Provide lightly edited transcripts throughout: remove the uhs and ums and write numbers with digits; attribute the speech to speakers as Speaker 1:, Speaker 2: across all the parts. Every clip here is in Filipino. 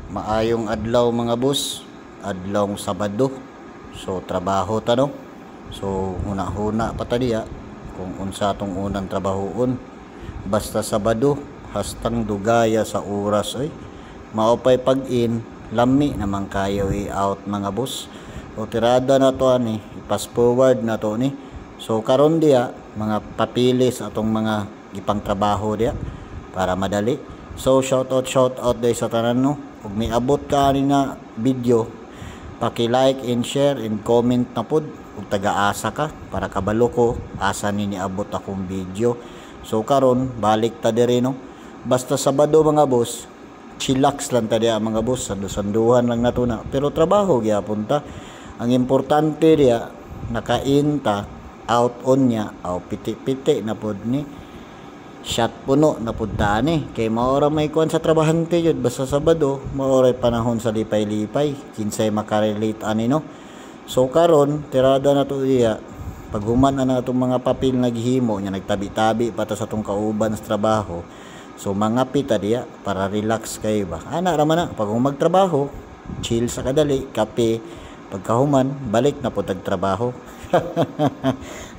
Speaker 1: Maayong adlaw mga boss, adlaw Sabado. So trabaho ta no. So huna-huna pa ta diya kung unsa tong unang trabahoon. Basta Sabado, hastang dugaya sa oras ay. Maupay pag-in, lami naman kayo i-out mga boss. O tirada na to ani, i-pass forward na to ni. So karon diya mga papilis atong mga ipang trabaho diya para madali. So shout out day sa tanan no. Ug miabot ka ani na video, paki-like and share and comment na pod ug taga-asa ka para kabalo ko asa ni niabot akong video. So karon balik ta diri no. Basta Sabado mga boss, chillax lang ta diya mga boss, sanduhan lang nato na. Pero trabaho gyapon ta. Ang importante diya nakain ta, out on niya, aw piti-piti na pod ni. Shot puno na punta ni kay maora may kuan sa trabahante yun basta Sabado maoray panahon sa lipay-lipay kinsay makarelate ani no. So karon tirada na to iya paghuman na natong mga papel naghimo nya nagtabi-tabi pata sa tong kauban sa trabaho. So mga pita diya para relax kayo ba ana ra man na pag magtrabaho chill sa kadali kape pagkahuman balik na po tagtrabaho.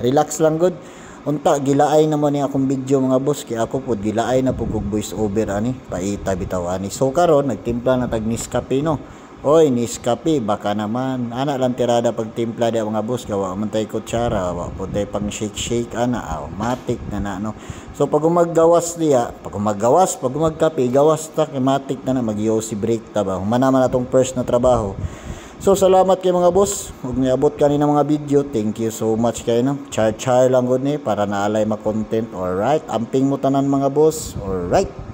Speaker 1: Relax lang good. Unta gilaay naman ni akong video mga boss kay ako pud gilaay na pug voice over ani paita bitaw ani. So karon nagtimpla na tag Nescafe no. Oy Nescafe baka naman ana lang tirada pagtimpla di mga boss gawa man tay kutsara wa pud tay pang shake ana matik na no. So pag maggawas diya pag magkape gawas ta kay matik na mag-yosi break ta ba humana man atong first na trabaho. So salamat kay mga boss ug niabot kanina mga video. Thank you so much kay no. Char lang gud ni para naalay ma content. Alright, amping mo tanan mga boss. Alright.